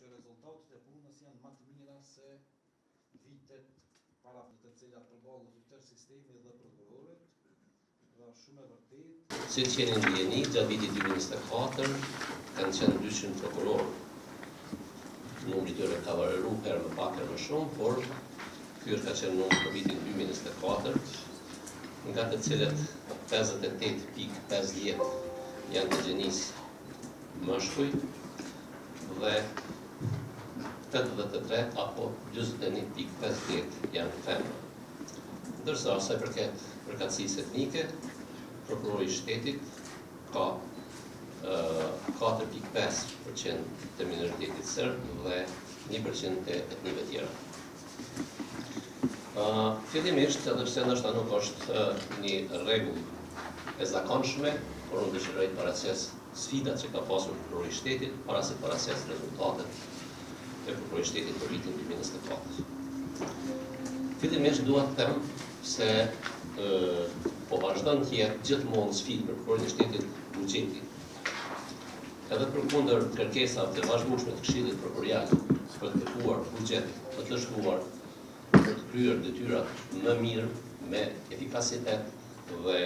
Që rezultatet e punës janë më të mira se vitet para të cilat përballet tërë sistemi dhe prokurorit, dhe shumë e vërtet. Si të qenë ndjeni, gjatë vitit 2024 kanë qenë 200 prokurorë. Numri tyre ka varieru herë më pak herë më shumë, por ky ka qenë numri për vitin 2024, nga të cilët 58.50 janë të gjenisë mashkuj dhe 83 apo 41.50 janë femra. Ndërsa sa i përket përkatësisë etnike, prokurori i shtetit ka 4.5% të minoritetit serb dhe 1% të etnive tjera. Fillimisht, edhe pse ndoshta nuk është një rregull e zakonshme, por unë dëshiroj të paraqes sfidat që ka pasur prokurori i shtetit para se paraqes rezultatet e prokurorit i shtetit për vitin 2024. Fillimisht dua të them se po vazhdon të jetë gjithmonë sfidë për prokurorin e shtetit buxheti. Edhe përkundër kërkesave të vazhdueshme të Këshillit Prokurorial për të kërkuar buxhet të shkuar për të kryer detyrat më mirë, me efikasitet dhe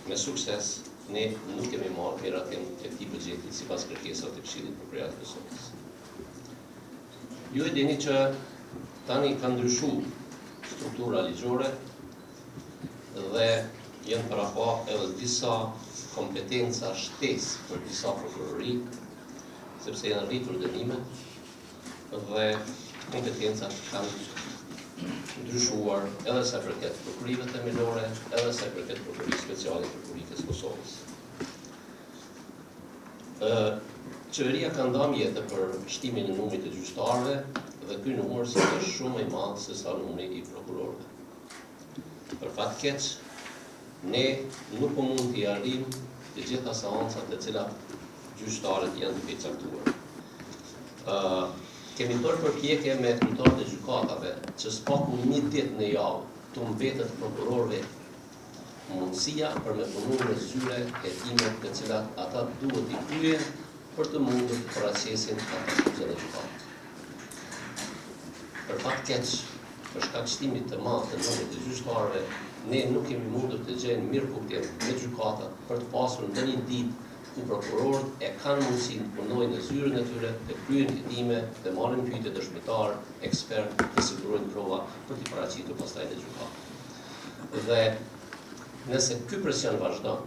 me sukses, ne nuk kemi marrë miratim të këtij buxheti sipas kërkesave të Këshillit Prokurorial të Kosovës. Ju e dini që tani ka ndryshuar struktura ligjore dhe janë para pa edhe disa kompetenca shtesë për disa prokurori, sepse janë rritur dënimet dhe kompetencat kanë ndryshuar edhe sa përket prokurorive themelore, edhe sa përket prokurorisë speciale të Republikës Kosovës. Qeveria ka ndarë mjete për shtimin e numrit të gjyqtarëve dhe ky numër është shumë i madh se sa numri i prokurorëve. Për fat keq, ne nuk po mund t'i arrijmë të gjitha seancat të cilat gjyqtarët janë të përcaktuar. Kemi bërë përpjekje me anëtarët e gjykatave që s'paku një ditë në javë të mbetet prokurorëve mundësia për me punu në zyre hetimet të cilat ata duhet i kryen për të mundur të paraqesin akuzën e gjykatit. Për fat keq, për shkak shtimit të madh të numrit të gjyqtarëve, ne nuk kemi mundur të gjejmë mirë kuptim me gjykatat për të pasur ndonjë ditë ku prokurorët e kanë mundësinë të punojnë në zyrën e tyre, të kryejnë hetime, të marrin pyetje dëshmitar, ekspert, të sigurojnë prova për t'i paraqitur pastaj në gjykat. Dhe nëse ky presion vazhdon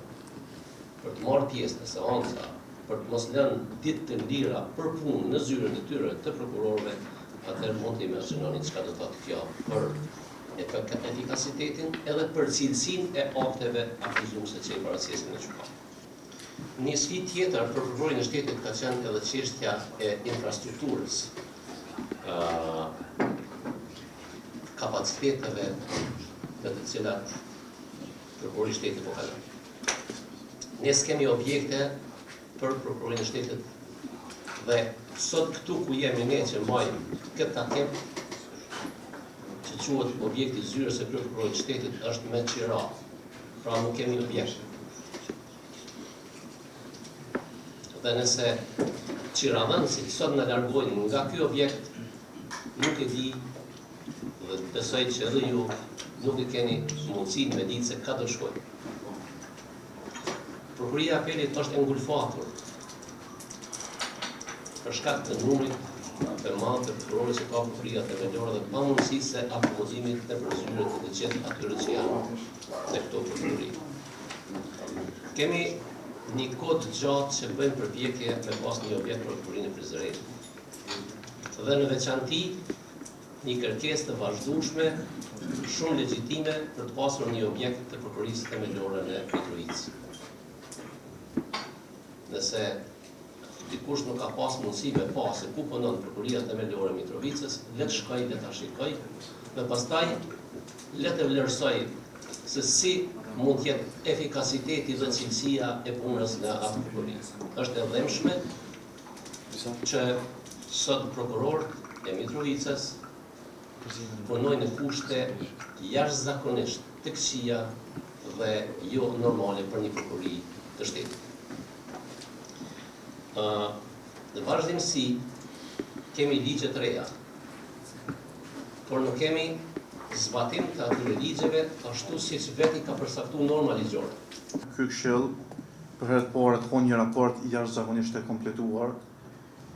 për të marrë pjesë në seanca, për të mos lënë ditë të lira për punë në zyrën e tyre të prokurorëve, atëherë mund të imagjinoni çka do të thotë kjo për efikasitetin edhe për cilësinë e akteve akuzuese që i paraqesin në gjykat. Një sfidë tjetër për prokurorin e shtetit ka qenë edhe çështja e infrastrukturës, kapaciteteve me të cilat prokurori i shtetit po kalon. Ne s'kemi objekte për prokurorin e shtetit dhe sot këtu ku jemi ne që majmë këtë takim që quhet objekti zyrës së prokurorit të shtetit është me qira, pra nuk kemi objekt. Dhe nëse qiravënësit sot në largojnë nga ky objekt, nuk e di dhe besoj që edhe ju nuk e keni mundësinë me ditë se ka do shkojnë. Prokuria e apelit është e ngulfatur për shkak të numrit të madh të prokurorëve që ka prokuria themelore dhe pa mundësisë së akomodimit të zyre të gjithë atyre që janë në këto prokurori. Kemi një kohë të gjatë që bëjmë përpjekje me pas një objekt për prokurinë e Prizrenit. Dhe në veçanti një kërkesë të vazhdueshme, shumë legjitime për të pasur një objekt të prokurisë themelore në Mitrovicë. Nëse dikush nuk ka pas mundësi me pa se ku punon prokuria themelore e Mitrovicës, le të shkoj, le ta shikoj dhe pastaj le të vlerësoj se si mund të jetë efikasiteti dhe cilësia e punës në atë prokuri. Është e dhëmshme që sot prokurorët e Mitrovicës punojnë në kushte jashtëzakonisht të këqija dhe jo normale për një prokurori të shtetit. Në vazhdimsi kemi ligje të reja, por nuk kemi zbatim të atyre ligjeve ashtu siç veti ka përcaktuar norma ligjore. Ky këshill për herë të parë ka një raport jashtëzakonisht të kompletuar.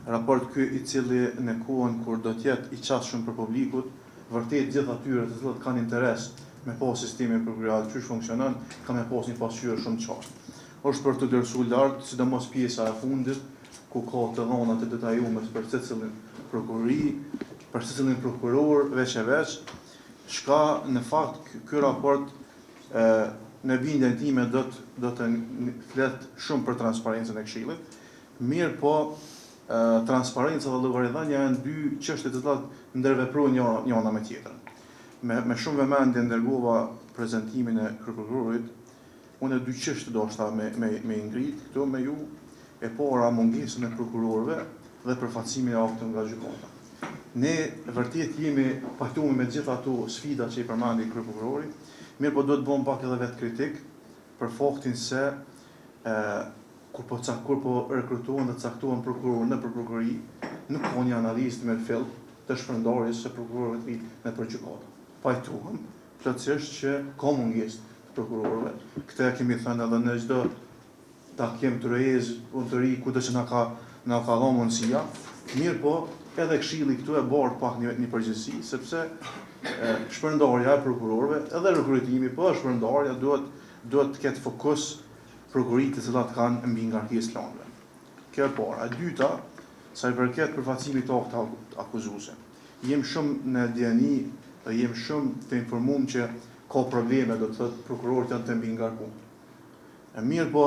Raport ky i cili në kohën kur do të jetë i qasshëm për publikut, vërtet gjithë atyre të cilët kanë interes me pas sistemin prokurorial çysh funksionon, ka me pas një pasqyrë shumë të qartë. Është për të dërsuar lart, sidomos pjesa e fundit, ku ka të dhëna të detajuara për secilin prokurori, për secilin prokuror veç e veç, shka në fakt ky raport në bindjen time do të flet shumë për transparencën e këshillit, mirë po transparenca dhe llogaridhënia janë dy çështje të cilat ndërveprojnë njëra me tjetrën. Me shumë vëmendje ndërgova prezantimin e kryeprokurorit, unë dy çështje do shta me ngrit këtu me ju, e para mungesën e prokurorëve dhe përfaqësimin e aktëve nga gjykata. Ne vërtet jemi pajtuar me gjithë ato sfida që i përmendi kryeprokurori, mirë po do të bëjmë pak edhe vetë kritik për faktin se kur po rekrutohen dhe caktohen prokurorë në prokurori, nuk ka një analizë të merrfill të shpërndarjes së prokurorëve të vinë në gjykata. Pajtuhem plotësisht që ka mungesë të prokurorëve. Këtë kemi thënë edhe në çdo takim të rrezë, unë të ri, kudo që na ka dhënë mundësia, mirë po edhe këshilli këtu e bart pak një përgjegjësi, sepse shpërndarja e prokurorëve, edhe rekrutimi, po shpërndarja duhet të ketë fokus prokurorit të cilat kanë mbi ngarkesë klanëve. Kjo e para. E dyta, sa i përket përfaqësimit të aktit akuzuese. Jem shumë në dieni dhe jem shumë të informuar që ka probleme, do të thotë prokurorët janë të mbi ngarkuar. Mirë po,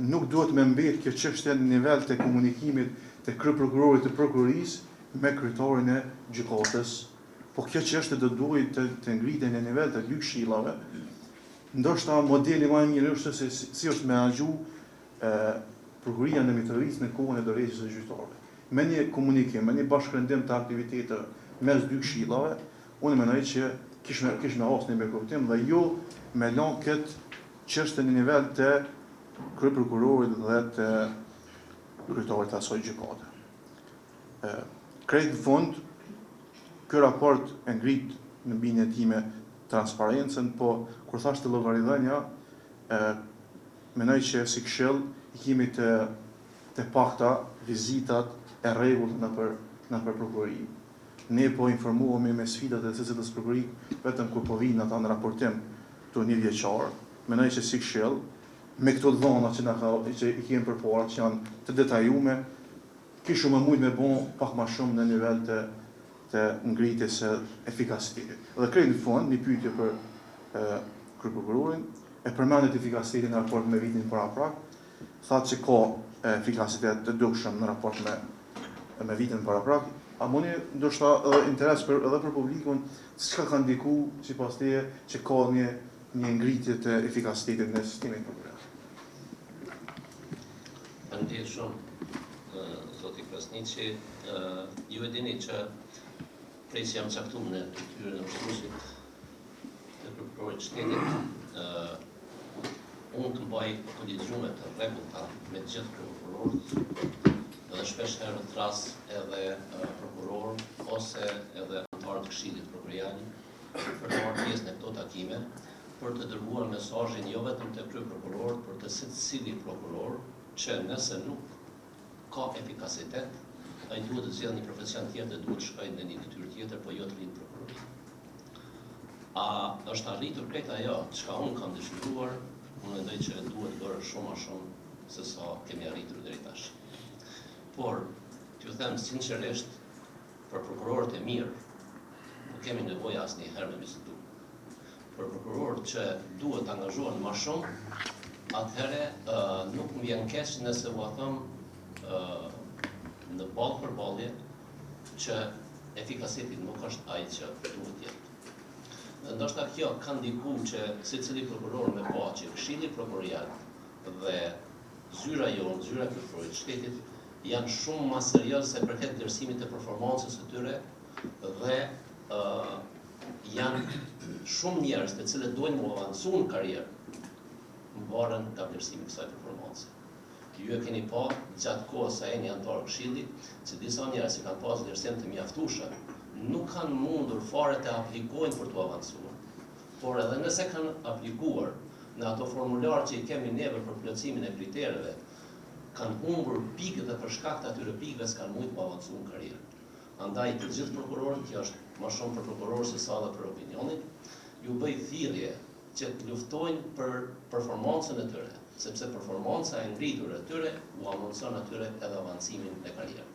nuk duhet me mbet kjo çështje në nivel të komunikimit të kryeprokurorit të prokurorisë me kryetarin e gjykatës, po kjo çështje do duhet të ngritej në nivel të dy këshillave. Ndoshta modeli më i mirë është se si është menaxhu prokuroria në Mitrovicë në kohën e dorëheqjes së gjyqtarëve. Me një komunikim, me një bashkërendim të aktiviteteve mes dy këshillave, unë mendoj që kish me hasë një kuptim dhe jo me lënë këtë çështje në nivel të kryeprokurorit dhe të kryetarit të asaj gjykate. Krejt në fund, ky raport e ngrit në bindjen time transparencën, po kur thash të llogaridhënia, mendoj që si këshill i kemi të pakta vizitat e rregullt nëpër prokurori. Ne po informuohemi me sfidat e secilës prokurori vetëm kur po vinë ata në raportim të një vjeçar. Mendoj që si këshill, me këto dhëna që i kemi përpara, që janë të detajuara, kishim më shumë me bon pak më shumë në nivel të ngritjes së efikasitetit. Dhe krejt në fund, një pyetje për kryeprokurorin, e përmendet efikasitetin në raport me vitin paraprak, thatë që ka efikasitet të dukshëm në raport me vitin paraprak, a muni ndoshta interes edhe për publikun, çka ka ndiku sipas teje që ka një ngritje të efikasitetit në sistemin prokuror. Faleminderit shumë, zoti Krasniqi. Ju e dini që prej që jam caktuar në detyrën e ushtruesit të prokurorit të shtetit, unë të mbaj koligjume të rregullta me gjithë prokurorët, dhe shpesh herë në rast edhe prokuror ose edhe anëtar të këshillit prokurorial për të marrë pjesë në këto takime, për të dërguar mesazhin jo vetëm te kryeprokurorët, por te secili prokuror që nëse nuk ka efikasitet, ai duhet të zgjidhë një profesion tjetër, duhet të shkojë në një detyrë tjetër, po jo të rinë prokurori. A është arritur krejt ajo çka unë kam dëshiruar, unë mendoj që duhet bërë shumë më shumë se sa kemi arritur deri tash. Por, t'ju them sinqerisht, për prokurorët e mirë, nuk kemi nevojë asnjëherë me bisedu. Për prokurorët që duhet të angazhohen më shumë, atëherë nuk më vjen keq nëse u them në ballë për ballje që efikasiteti nuk është ai që duhet jetë. Dhe ndoshta kjo ka ndikuar që secili prokuror me pa që këshilli prokurorial dhe zyra jonë, zyra kryeprokurorit të shtetit janë shumë më serioze se përket vlerësimit të performancës së tyre dhe janë shumë njerëz të cilët dojnë mu avancu në karrierë, mbaren nga vlerësimi i kësaj performance. Ju e keni pa gjatë kohës sa jeni antar Këshillit, se disa njerëz që kanë pas vlerësim të mjaftueshëm nuk kanë mundur fare të aplikojnë për të avancuar. Por edhe nëse kanë aplikuar në ato formular që i kemi neve për plotësimin e kritereve, kanë humbur pikët dhe për shkak të atyre pikëve s'kanë mujtë më avancu në karrierë. Andaj të gjithë prokurorët, kjo është më shumë për prokurorë se sa dhe për opinionit, ju bëj thirrje që të luftojnë për performancën e tyre, sepse performanca e ngritur e tyre u amundson atyre edhe avancimin e karrierës.